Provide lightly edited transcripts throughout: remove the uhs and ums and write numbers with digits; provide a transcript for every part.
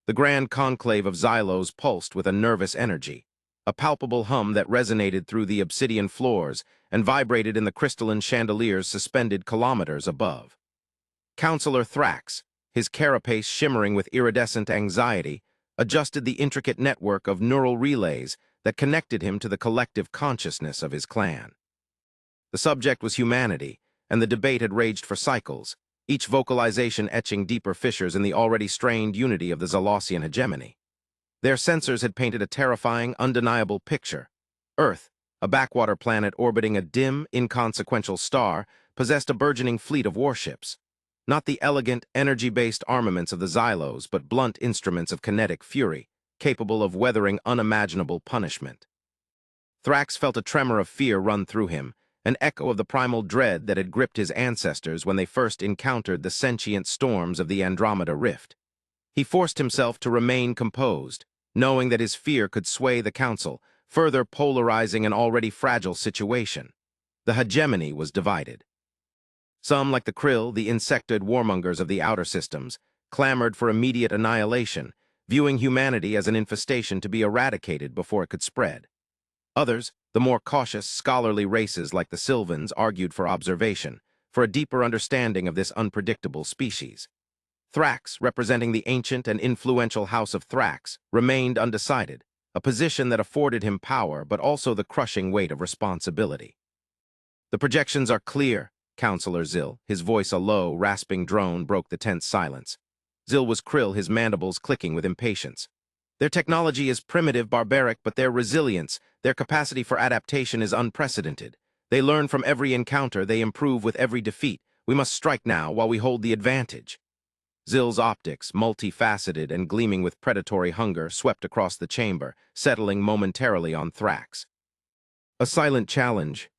The grand conclave of Xylos pulsed with a nervous energy, a palpable hum that resonated through the obsidian floors and vibrated in the crystalline chandeliers suspended kilometers above. Counselor Thrax, his carapace shimmering with iridescent anxiety, adjusted the intricate network of neural relays that connected him to the collective consciousness of his clan. The subject was humanity, and the debate had raged for cycles, each vocalization etching deeper fissures in the already strained unity of the Zalosian hegemony. Their sensors had painted a terrifying, undeniable picture. Earth, a backwater planet orbiting a dim, inconsequential star, possessed a burgeoning fleet of warships. Not the elegant, energy-based armaments of the Xylos, but blunt instruments of kinetic fury, capable of weathering unimaginable punishment. Thrax felt a tremor of fear run through him, an echo of the primal dread that had gripped his ancestors when they first encountered the sentient storms of the Andromeda Rift. He forced himself to remain composed, knowing that his fear could sway the Council, further polarizing an already fragile situation. The hegemony was divided. Some, like the Krill, the insectoid warmongers of the outer systems, clamored for immediate annihilation, viewing humanity as an infestation to be eradicated before it could spread. Others, the more cautious, scholarly races like the Sylvans, argued for observation, for a deeper understanding of this unpredictable species. Thrax, representing the ancient and influential House of Thrax, remained undecided, a position that afforded him power but also the crushing weight of responsibility. "The projections are clear," Counselor Zil, his voice a low, rasping drone, broke the tense silence. Zil was Krill, his mandibles clicking with impatience. "Their technology is primitive, barbaric, but their resilience, their capacity for adaptation is unprecedented. They learn from every encounter, they improve with every defeat. We must strike now while we hold the advantage." Zil's optics, multifaceted and gleaming with predatory hunger, swept across the chamber, settling momentarily on Thrax. A silent challenge.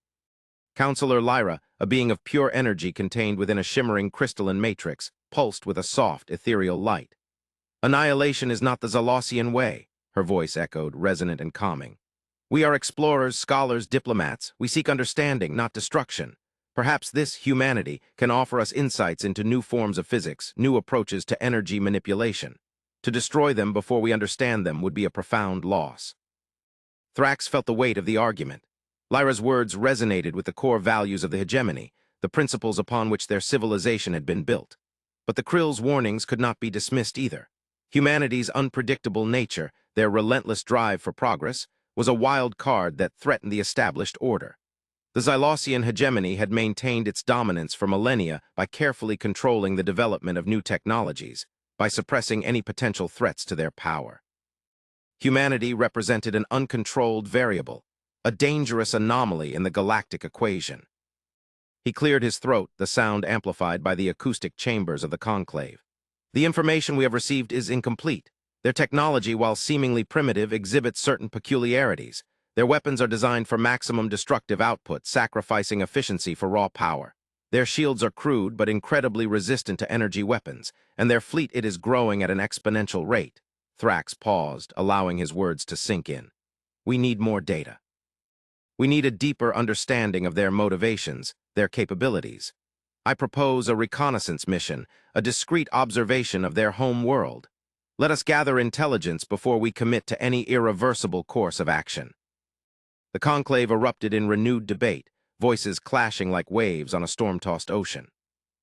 Counselor Lyra, a being of pure energy contained within a shimmering crystalline matrix, pulsed with a soft, ethereal light. "Annihilation is not the Zalosian way," her voice echoed, resonant and calming. "We are explorers, scholars, diplomats. We seek understanding, not destruction. Perhaps this humanity can offer us insights into new forms of physics, new approaches to energy manipulation. To destroy them before we understand them would be a profound loss." Thrax felt the weight of the argument. Lyra's words resonated with the core values of the hegemony, the principles upon which their civilization had been built. But the Krill's warnings could not be dismissed either. Humanity's unpredictable nature, their relentless drive for progress, was a wild card that threatened the established order. The Xylosian hegemony had maintained its dominance for millennia by carefully controlling the development of new technologies, by suppressing any potential threats to their power. Humanity represented an uncontrolled variable, a dangerous anomaly in the galactic equation. He cleared his throat, the sound amplified by the acoustic chambers of the conclave. "The information we have received is incomplete. Their technology, while seemingly primitive, exhibits certain peculiarities. Their weapons are designed for maximum destructive output, sacrificing efficiency for raw power. Their shields are crude but incredibly resistant to energy weapons, and their fleet is growing at an exponential rate." Thrax paused, allowing his words to sink in. "We need more data. We need a deeper understanding of their motivations, their capabilities. I propose a reconnaissance mission, a discreet observation of their home world. Let us gather intelligence before we commit to any irreversible course of action." The conclave erupted in renewed debate, voices clashing like waves on a storm-tossed ocean.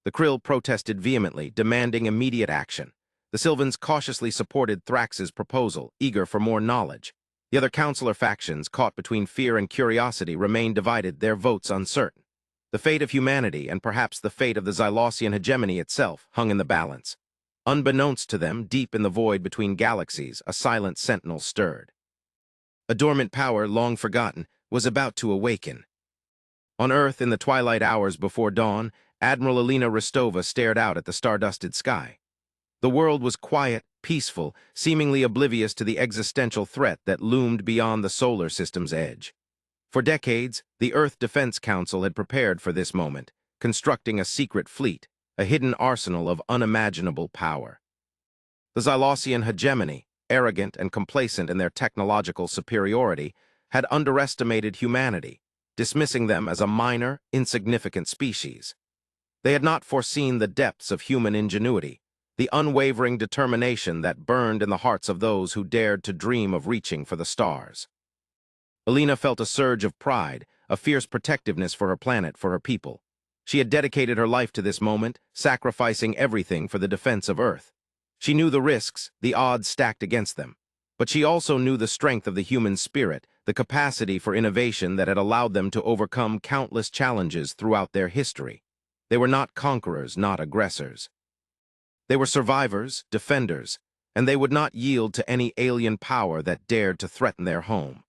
The Krill protested vehemently, demanding immediate action. The Sylvans cautiously supported Thrax's proposal, eager for more knowledge. The other counselor factions, caught between fear and curiosity, remained divided, their votes uncertain. The fate of humanity, and perhaps the fate of the Xylosian hegemony itself, hung in the balance. Unbeknownst to them, deep in the void between galaxies, a silent sentinel stirred. A dormant power, long forgotten, was about to awaken. On Earth, in the twilight hours before dawn, Admiral Elena Rostova stared out at the star-dusted sky. The world was quiet, peaceful, seemingly oblivious to the existential threat that loomed beyond the solar system's edge. For decades, the Earth Defense Council had prepared for this moment, constructing a secret fleet, a hidden arsenal of unimaginable power. The Xylosian hegemony, arrogant and complacent in their technological superiority, had underestimated humanity, dismissing them as a minor, insignificant species. They had not foreseen the depths of human ingenuity, the unwavering determination that burned in the hearts of those who dared to dream of reaching for the stars. Alina felt a surge of pride, a fierce protectiveness for her planet, for her people. She had dedicated her life to this moment, sacrificing everything for the defense of Earth. She knew the risks, the odds stacked against them. But she also knew the strength of the human spirit, the capacity for innovation that had allowed them to overcome countless challenges throughout their history. They were not conquerors, not aggressors. They were survivors, defenders, and they would not yield to any alien power that dared to threaten their home.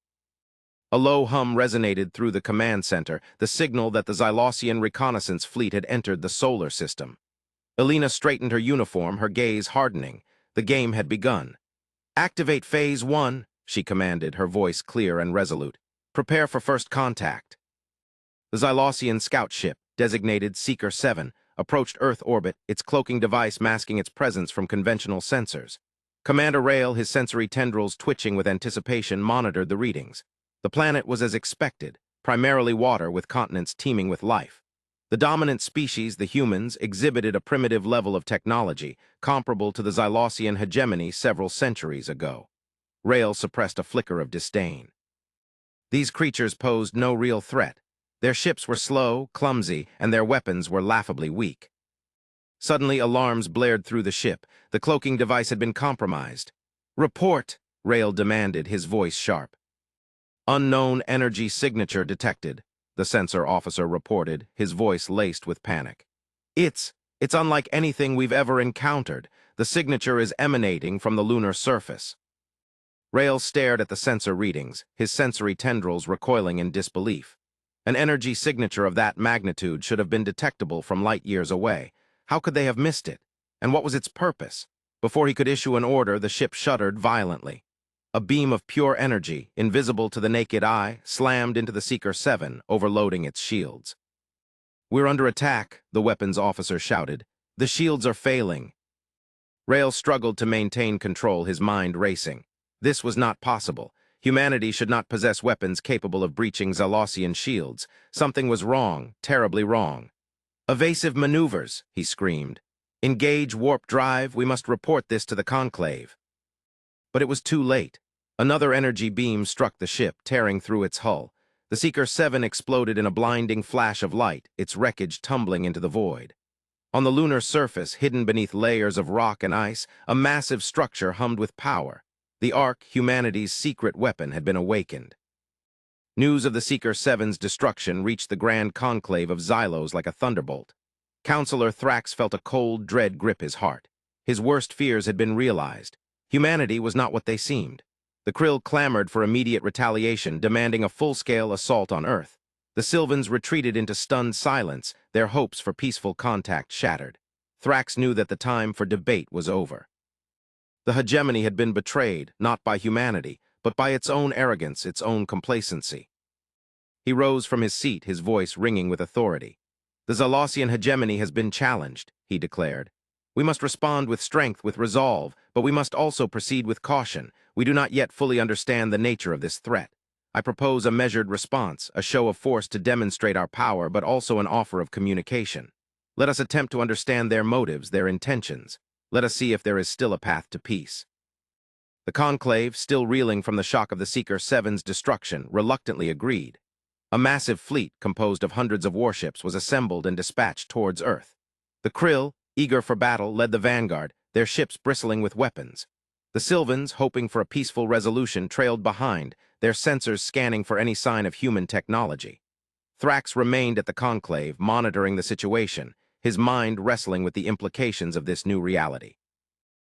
A low hum resonated through the command center, the signal that the Xylosian reconnaissance fleet had entered the solar system. Alina straightened her uniform, her gaze hardening. The game had begun. "Activate Phase 1, she commanded, her voice clear and resolute. "Prepare for first contact." The Xylosian scout ship, designated Seeker 7, approached Earth orbit, its cloaking device masking its presence from conventional sensors. Commander Rail, his sensory tendrils twitching with anticipation, monitored the readings. The planet was as expected, primarily water with continents teeming with life. The dominant species, the humans, exhibited a primitive level of technology, comparable to the Xylosian hegemony several centuries ago. Rail suppressed a flicker of disdain. These creatures posed no real threat. Their ships were slow, clumsy, and their weapons were laughably weak. Suddenly, alarms blared through the ship. The cloaking device had been compromised. "Report," Rail demanded, his voice sharp. "Unknown energy signature detected," the sensor officer reported, his voice laced with panic. It's unlike anything we've ever encountered. The signature is emanating from the lunar surface." Rail stared at the sensor readings, his sensory tendrils recoiling in disbelief. An energy signature of that magnitude should have been detectable from light years away. How could they have missed it? And what was its purpose? Before he could issue an order, the ship shuddered violently. A beam of pure energy, invisible to the naked eye, slammed into the Seeker 7, overloading its shields. "We're under attack," the weapons officer shouted. "The shields are failing." Rail struggled to maintain control, his mind racing. This was not possible. Humanity should not possess weapons capable of breaching Xylosian shields. Something was wrong, terribly wrong. "Evasive maneuvers," he screamed. "Engage warp drive, we must report this to the Conclave." But it was too late. Another energy beam struck the ship, tearing through its hull. The Seeker 7 exploded in a blinding flash of light, its wreckage tumbling into the void. On the lunar surface, hidden beneath layers of rock and ice, a massive structure hummed with power. The Ark, humanity's secret weapon, had been awakened. News of the Seeker 7's destruction reached the Grand Conclave of Xylos like a thunderbolt. Counselor Thrax felt a cold dread grip his heart. His worst fears had been realized. Humanity was not what they seemed. The Krill clamored for immediate retaliation, demanding a full-scale assault on Earth. The Sylvans retreated into stunned silence, their hopes for peaceful contact shattered. Thrax knew that the time for debate was over. The hegemony had been betrayed, not by humanity, but by its own arrogance, its own complacency. He rose from his seat, his voice ringing with authority. "The Xylosian hegemony has been challenged," he declared. "We must respond with strength, with resolve, but we must also proceed with caution. We do not yet fully understand the nature of this threat. I propose a measured response, a show of force to demonstrate our power, but also an offer of communication. Let us attempt to understand their motives, their intentions. Let us see if there is still a path to peace." The Conclave, still reeling from the shock of the Seeker 7's destruction, reluctantly agreed. A massive fleet, composed of hundreds of warships, was assembled and dispatched towards Earth. The Krill, eager for battle, led the vanguard, their ships bristling with weapons. The Sylvans, hoping for a peaceful resolution, trailed behind, their sensors scanning for any sign of human technology. Thrax remained at the Conclave, monitoring the situation, his mind wrestling with the implications of this new reality.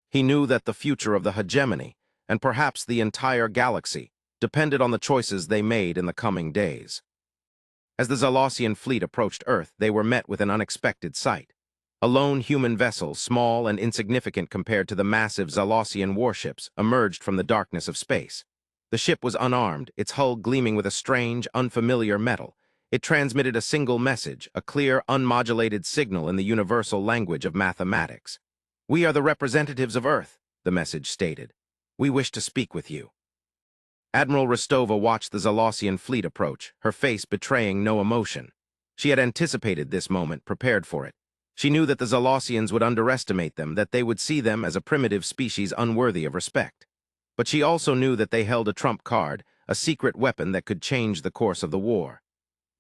He knew that the future of the hegemony, and perhaps the entire galaxy, depended on the choices they made in the coming days. As the Xylosian fleet approached Earth, they were met with an unexpected sight. A lone human vessel, small and insignificant compared to the massive Xylosian warships, emerged from the darkness of space. The ship was unarmed, its hull gleaming with a strange, unfamiliar metal. It transmitted a single message, a clear, unmodulated signal in the universal language of mathematics. "We are the representatives of Earth," the message stated. "We wish to speak with you." Admiral Rostova watched the Xylosian fleet approach, her face betraying no emotion. She had anticipated this moment, prepared for it. She knew that the Zalosians would underestimate them, that they would see them as a primitive species unworthy of respect. But she also knew that they held a trump card, a secret weapon that could change the course of the war.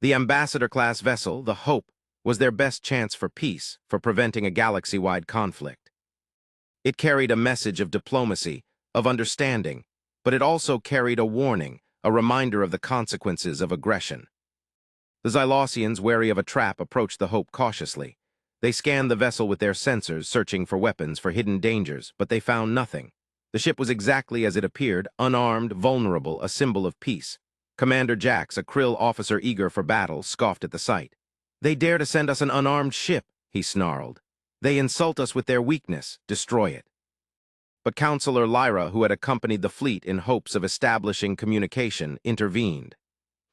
The ambassador-class vessel, the Hope, was their best chance for peace, for preventing a galaxy-wide conflict. It carried a message of diplomacy, of understanding, but it also carried a warning, a reminder of the consequences of aggression. The Zylosians, wary of a trap, approached the Hope cautiously. They scanned the vessel with their sensors, searching for weapons, for hidden dangers, but they found nothing. The ship was exactly as it appeared, unarmed, vulnerable, a symbol of peace. Commander Jax, a Krill officer eager for battle, scoffed at the sight. "They dare to send us an unarmed ship," he snarled. "They insult us with their weakness. Destroy it." But Counselor Lyra, who had accompanied the fleet in hopes of establishing communication, intervened.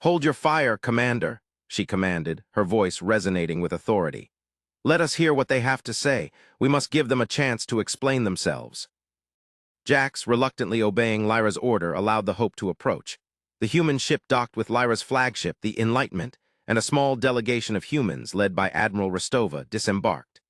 "Hold your fire, Commander," she commanded, her voice resonating with authority. "Let us hear what they have to say. We must give them a chance to explain themselves." Jax, reluctantly obeying Lyra's order, allowed the Hope to approach. The human ship docked with Lyra's flagship, the Enlightenment, and a small delegation of humans, led by Admiral Rostova, disembarked.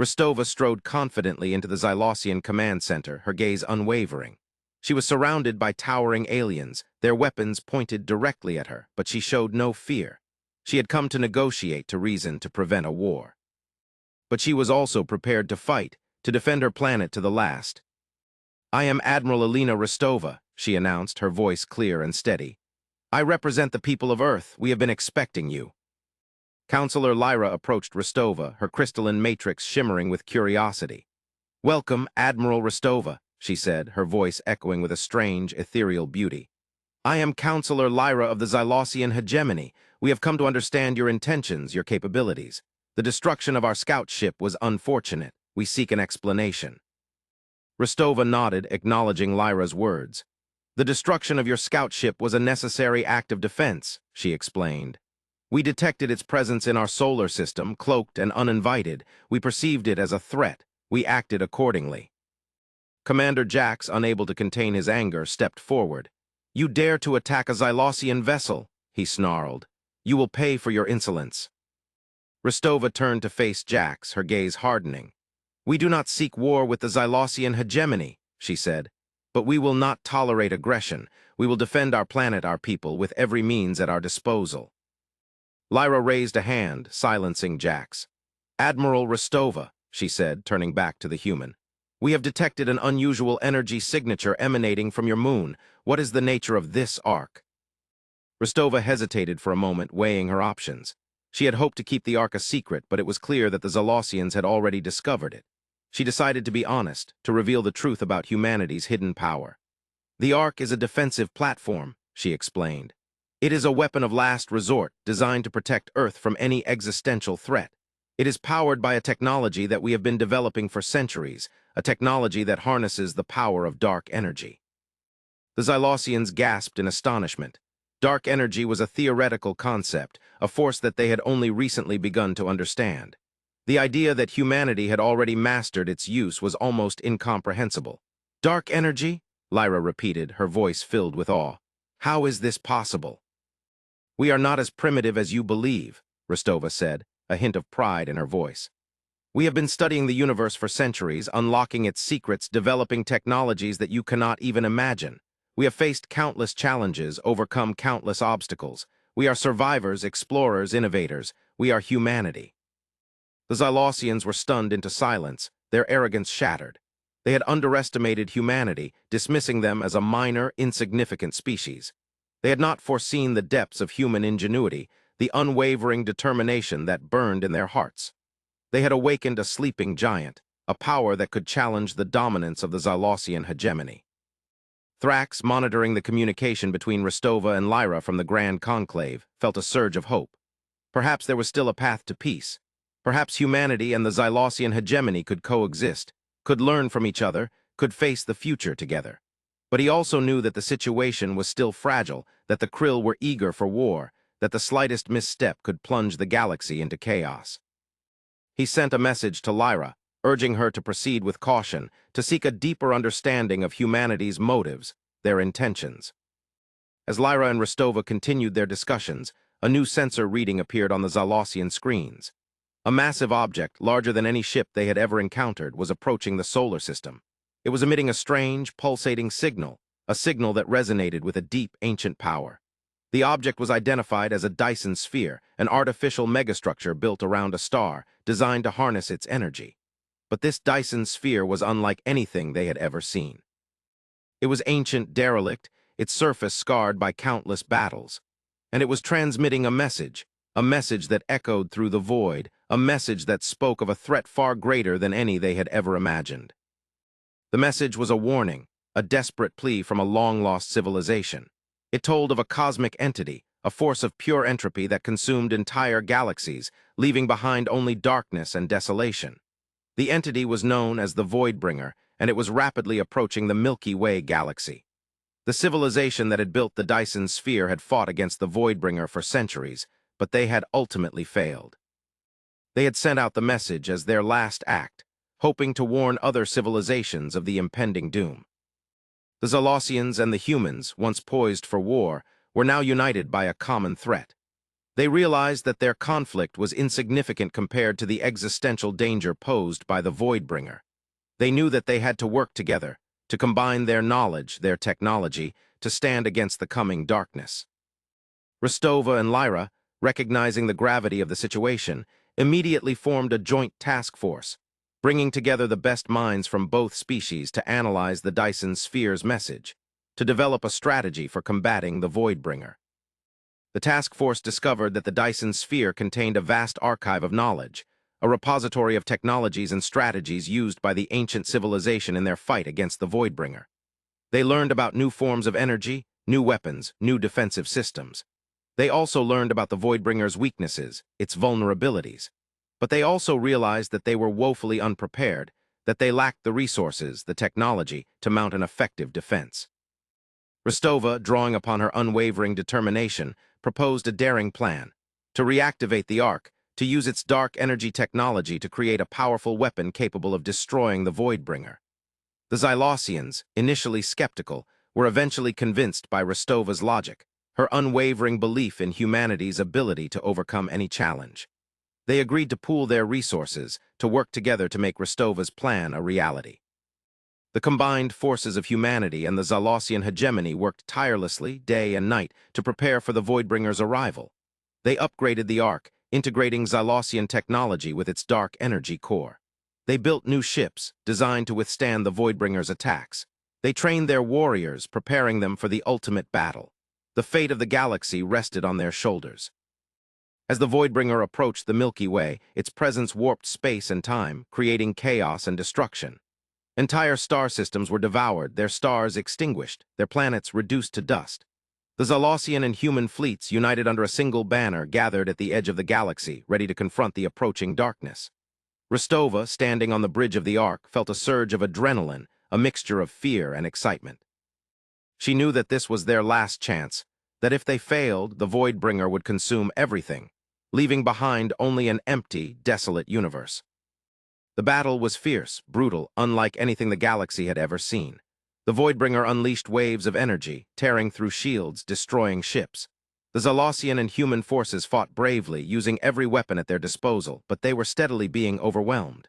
Rostova strode confidently into the Zylosian command center, her gaze unwavering. She was surrounded by towering aliens, their weapons pointed directly at her, but she showed no fear. She had come to negotiate, to reason, to prevent a war. But she was also prepared to fight, to defend her planet to the last. "I am Admiral Elena Rostova," she announced, her voice clear and steady. "I represent the people of Earth. We have been expecting you." Counselor Lyra approached Rostova, her crystalline matrix shimmering with curiosity. "Welcome, Admiral Rostova," she said, her voice echoing with a strange, ethereal beauty. "I am Counselor Lyra of the Zylosian hegemony. We have come to understand your intentions, your capabilities. The destruction of our scout ship was unfortunate. We seek an explanation." Rostova nodded, acknowledging Lyra's words. "The destruction of your scout ship was a necessary act of defense," she explained. "We detected its presence in our solar system, cloaked and uninvited. We perceived it as a threat. We acted accordingly." Commander Jax, unable to contain his anger, stepped forward. "You dare to attack a Zylosian vessel," he snarled. "You will pay for your insolence." Rostova turned to face Jax, her gaze hardening. "We do not seek war with the Zylosian hegemony," she said. "But we will not tolerate aggression. We will defend our planet, our people, with every means at our disposal." Lyra raised a hand, silencing Jax. "Admiral Rostova," she said, turning back to the human. "We have detected an unusual energy signature emanating from your moon. What is the nature of this arc?" Rostova hesitated for a moment, weighing her options. She had hoped to keep the arc a secret, but it was clear that the Zylosians had already discovered it. She decided to be honest, to reveal the truth about humanity's hidden power. "The arc is a defensive platform," she explained. "It is a weapon of last resort, designed to protect Earth from any existential threat. It is powered by a technology that we have been developing for centuries, a technology that harnesses the power of dark energy." The Zylosians gasped in astonishment. Dark energy was a theoretical concept, a force that they had only recently begun to understand. The idea that humanity had already mastered its use was almost incomprehensible. "Dark energy?" Lyra repeated, her voice filled with awe. "How is this possible?" "We are not as primitive as you believe," Rostova said, a hint of pride in her voice. "We have been studying the universe for centuries, unlocking its secrets, developing technologies that you cannot even imagine. We have faced countless challenges, overcome countless obstacles. We are survivors, explorers, innovators. We are humanity." The Zylosians were stunned into silence, their arrogance shattered. They had underestimated humanity, dismissing them as a minor, insignificant species. They had not foreseen the depths of human ingenuity, the unwavering determination that burned in their hearts. They had awakened a sleeping giant, a power that could challenge the dominance of the Zylosian hegemony. Thrax, monitoring the communication between Rostova and Lyra from the Grand Conclave, felt a surge of hope. Perhaps there was still a path to peace. Perhaps humanity and the Zylosian hegemony could coexist, could learn from each other, could face the future together. But he also knew that the situation was still fragile, that the Krill were eager for war, that the slightest misstep could plunge the galaxy into chaos. He sent a message to Lyra, urging her to proceed with caution, to seek a deeper understanding of humanity's motives, their intentions. As Lyra and Rostova continued their discussions, a new sensor reading appeared on the Zylosian screens. A massive object, larger than any ship they had ever encountered, was approaching the solar system. It was emitting a strange, pulsating signal, a signal that resonated with a deep, ancient power. The object was identified as a Dyson sphere, an artificial megastructure built around a star, designed to harness its energy. But this Dyson sphere was unlike anything they had ever seen. It was ancient, derelict, its surface scarred by countless battles. And it was transmitting a message that echoed through the void, a message that spoke of a threat far greater than any they had ever imagined. The message was a warning, a desperate plea from a long-lost civilization. It told of a cosmic entity, a force of pure entropy that consumed entire galaxies, leaving behind only darkness and desolation. The entity was known as the Voidbringer, and it was rapidly approaching the Milky Way galaxy. The civilization that had built the Dyson sphere had fought against the Voidbringer for centuries, but they had ultimately failed. They had sent out the message as their last act, hoping to warn other civilizations of the impending doom. The Zalosians and the humans, once poised for war, were now united by a common threat. They realized that their conflict was insignificant compared to the existential danger posed by the Voidbringer. They knew that they had to work together, to combine their knowledge, their technology, to stand against the coming darkness. Rostova and Lyra, recognizing the gravity of the situation, immediately formed a joint task force, bringing together the best minds from both species to analyze the Dyson sphere's message, to develop a strategy for combating the Voidbringer. The task force discovered that the Dyson sphere contained a vast archive of knowledge, a repository of technologies and strategies used by the ancient civilization in their fight against the Voidbringer. They learned about new forms of energy, new weapons, new defensive systems. They also learned about the Voidbringer's weaknesses, its vulnerabilities. But they also realized that they were woefully unprepared, that they lacked the resources, the technology, to mount an effective defense. Rostova, drawing upon her unwavering determination, proposed a daring plan: to reactivate the Ark, to use its dark energy technology to create a powerful weapon capable of destroying the Voidbringer. The Zalosians, initially skeptical, were eventually convinced by Rostova's logic, her unwavering belief in humanity's ability to overcome any challenge. They agreed to pool their resources, to work together to make Rostova's plan a reality. The combined forces of humanity and the Zalosian hegemony worked tirelessly, day and night, to prepare for the Voidbringer's arrival. They upgraded the Ark, integrating Zalosian technology with its dark energy core. They built new ships, designed to withstand the Voidbringer's attacks. They trained their warriors, preparing them for the ultimate battle. The fate of the galaxy rested on their shoulders. As the Voidbringer approached the Milky Way, its presence warped space and time, creating chaos and destruction. Entire star systems were devoured, their stars extinguished, their planets reduced to dust. The Zalosian and human fleets, united under a single banner, gathered at the edge of the galaxy, ready to confront the approaching darkness. Rostova, standing on the bridge of the Ark, felt a surge of adrenaline, a mixture of fear and excitement. She knew that this was their last chance, that if they failed, the Voidbringer would consume everything, leaving behind only an empty, desolate universe. The battle was fierce, brutal, unlike anything the galaxy had ever seen. The Voidbringer unleashed waves of energy, tearing through shields, destroying ships. The Zalosian and human forces fought bravely, using every weapon at their disposal, but they were steadily being overwhelmed.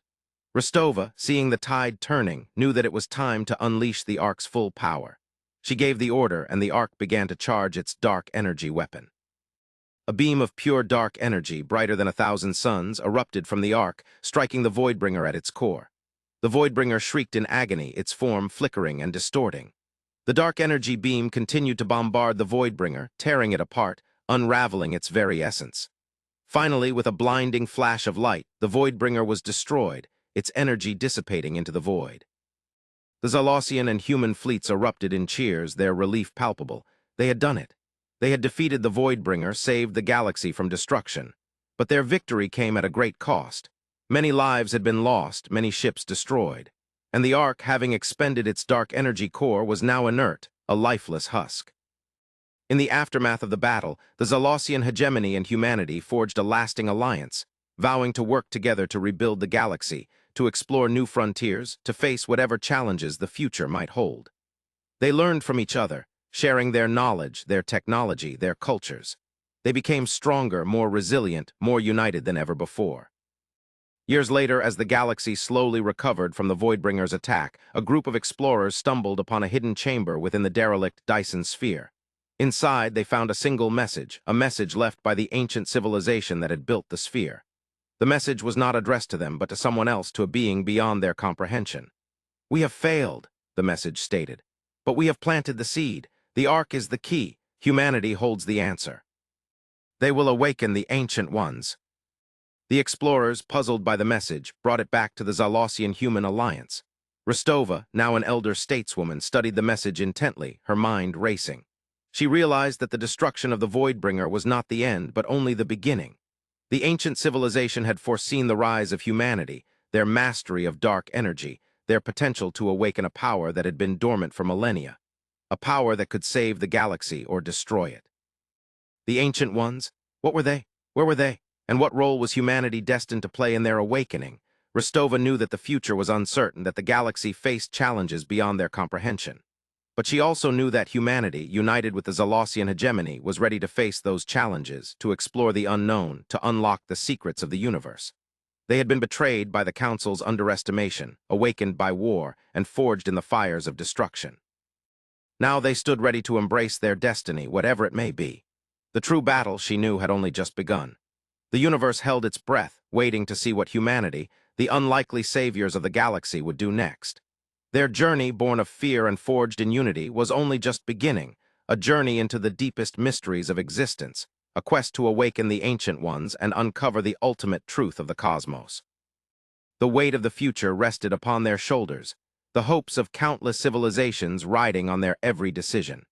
Rostova, seeing the tide turning, knew that it was time to unleash the Ark's full power. She gave the order, and the Ark began to charge its dark energy weapon. A beam of pure dark energy, brighter than 1,000 suns, erupted from the Ark, striking the Voidbringer at its core. The Voidbringer shrieked in agony, its form flickering and distorting. The dark energy beam continued to bombard the Voidbringer, tearing it apart, unraveling its very essence. Finally, with a blinding flash of light, the Voidbringer was destroyed, its energy dissipating into the void. The Zalosian and human fleets erupted in cheers, their relief palpable. They had done it. They had defeated the Voidbringer, saved the galaxy from destruction. But their victory came at a great cost. Many lives had been lost, many ships destroyed. And the Ark, having expended its dark energy core, was now inert, a lifeless husk. In the aftermath of the battle, the Zalosian hegemony and humanity forged a lasting alliance, vowing to work together to rebuild the galaxy, to explore new frontiers, to face whatever challenges the future might hold. They learned from each other, sharing their knowledge, their technology, their cultures. They became stronger, more resilient, more united than ever before. Years later, as the galaxy slowly recovered from the Voidbringer's attack, a group of explorers stumbled upon a hidden chamber within the derelict Dyson sphere. Inside, they found a single message, a message left by the ancient civilization that had built the sphere. The message was not addressed to them, but to someone else, to a being beyond their comprehension. "We have failed," the message stated. "But we have planted the seed. The Ark is the key. Humanity holds the answer. They will awaken the Ancient Ones." The explorers, puzzled by the message, brought it back to the Zalosian-Human Alliance. Rostova, now an elder stateswoman, studied the message intently, her mind racing. She realized that the destruction of the Voidbringer was not the end, but only the beginning. The ancient civilization had foreseen the rise of humanity, their mastery of dark energy, their potential to awaken a power that had been dormant for millennia, a power that could save the galaxy or destroy it. The Ancient Ones? What were they? Where were they? And what role was humanity destined to play in their awakening? Rostova knew that the future was uncertain, that the galaxy faced challenges beyond their comprehension. But she also knew that humanity, united with the Zalosian hegemony, was ready to face those challenges, to explore the unknown, to unlock the secrets of the universe. They had been betrayed by the Council's underestimation, awakened by war, and forged in the fires of destruction. Now they stood ready to embrace their destiny, whatever it may be. The true battle, she knew, had only just begun. The universe held its breath, waiting to see what humanity, the unlikely saviors of the galaxy, would do next. Their journey, born of fear and forged in unity, was only just beginning, a journey into the deepest mysteries of existence, a quest to awaken the Ancient Ones and uncover the ultimate truth of the cosmos. The weight of the future rested upon their shoulders, the hopes of countless civilizations riding on their every decision.